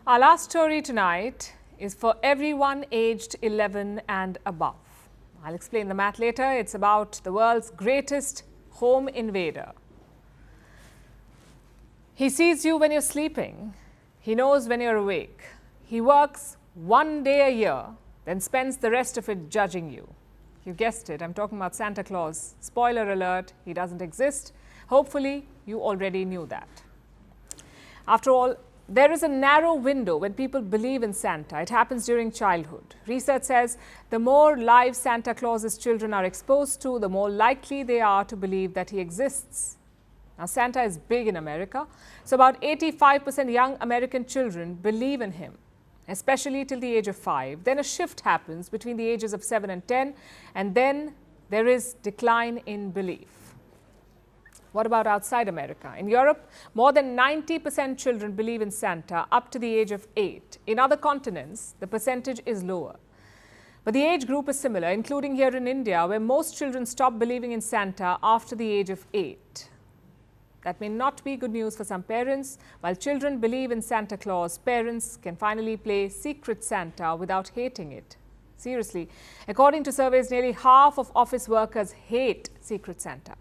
Our last story tonight is for everyone aged 11 and above. I'll explain the math later. It's about the world's greatest home invader. He sees you when you're sleeping. He knows when you're awake. He works one day a year, then spends the rest of it judging you. You guessed it, I'm talking about Santa Claus. Spoiler alert, he doesn't exist. Hopefully, you already knew that. After all, there is a narrow window when people believe in Santa. It happens during childhood. Research says the more live Santa Claus's children are exposed to, the more likely they are to believe that he exists. Now, Santa is big in America, so about 85% young American children believe in him, especially till the age of 5. Then a shift happens between the ages of 7 and 10, and then there is decline in belief. What about outside America? In Europe, more than 90% children believe in Santa up to the age of 8. In other continents, the percentage is lower. But the age group is similar, including here in India, where most children stop believing in Santa after the age of 8. That may not be good news for some parents. While children believe in Santa Claus, parents can finally play Secret Santa without hating it. Seriously, according to surveys, nearly half of office workers hate Secret Santa.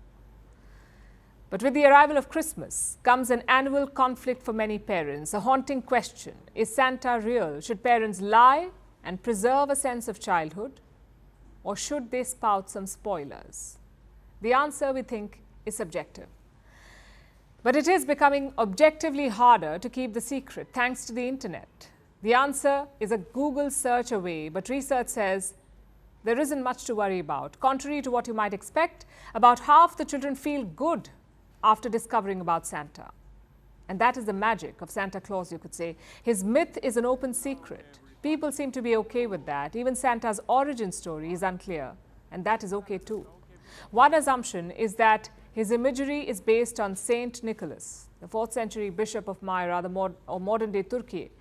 But with the arrival of Christmas comes an annual conflict for many parents, a haunting question. Is Santa real? Should parents lie and preserve a sense of childhood? Or should they spout some spoilers? The answer, we think, is subjective. But it is becoming objectively harder to keep the secret thanks to the internet. The answer is a Google search away, but research says there isn't much to worry about. Contrary to what you might expect, about half the children feel good after discovering about Santa. And that is the magic of Santa Claus, you could say. His myth is an open secret. People seem to be okay with that. Even Santa's origin story is unclear, and that is okay too. One assumption is that his imagery is based on Saint Nicholas, the 4th century bishop of Myra, or modern-day Turkey.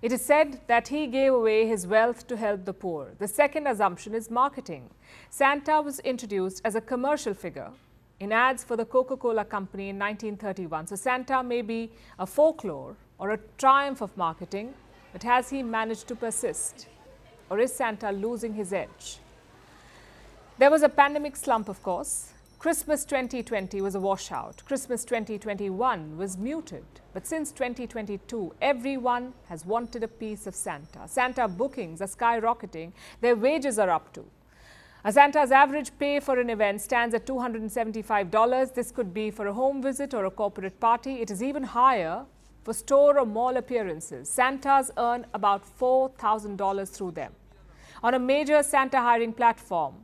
It is said that he gave away his wealth to help the poor. The second assumption is marketing. Santa was introduced as a commercial figure in ads for the Coca-Cola company in 1931. So Santa may be a folklore or a triumph of marketing, but has he managed to persist? Or is Santa losing his edge? There was a pandemic slump, of course. Christmas 2020 was a washout. Christmas 2021 was muted. But since 2022, everyone has wanted a piece of Santa. Santa bookings are skyrocketing. Their wages are up too. A Santa's average pay for an event stands at $275. This could be for a home visit or a corporate party. It is even higher for store or mall appearances. Santas earn about $4,000 through them. On a major Santa hiring platform,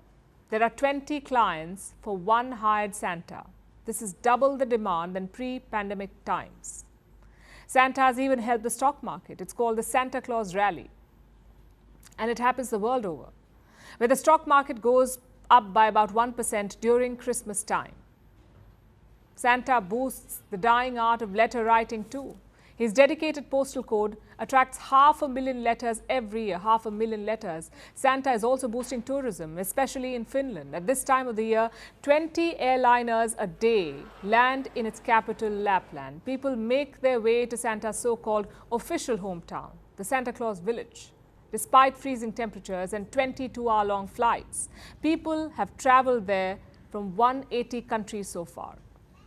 there are 20 clients for one hired Santa. This is double the demand than pre-pandemic times. Santa has even helped the stock market. It's called the Santa Claus Rally. And it happens the world over, where the stock market goes up by about 1% during Christmas time. Santa boosts the dying art of letter writing too. His dedicated postal code attracts 500,000 letters every year, 500,000 letters. Santa is also boosting tourism, especially in Finland. At this time of the year, 20 airliners a day land in its capital, Lapland. People make their way to Santa's so-called official hometown, the Santa Claus village. Despite freezing temperatures and 22-hour-long flights, people have traveled there from 180 countries so far,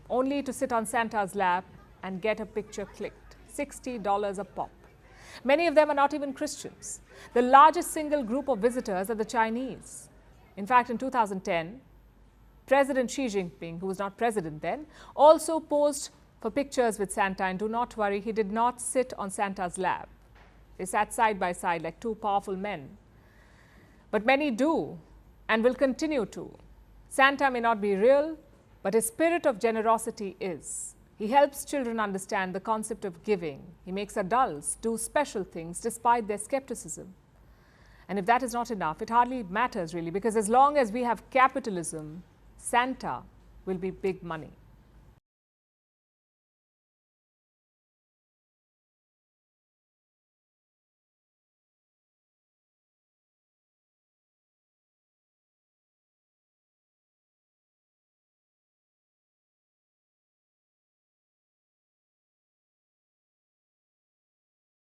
only to sit on Santa's lap and get a picture clicked. $60 a pop. Many of them are not even Christians. The largest single group of visitors are the Chinese. In fact, in 2010, President Xi Jinping, who was not president then, also posed for pictures with Santa, and do not worry, he did not sit on Santa's lap. They sat side by side like two powerful men. But many do and will continue to. Santa may not be real, but his spirit of generosity is. He helps children understand the concept of giving. He makes adults do special things despite their skepticism. And if that is not enough, it hardly matters really, because as long as we have capitalism, Santa will be big money.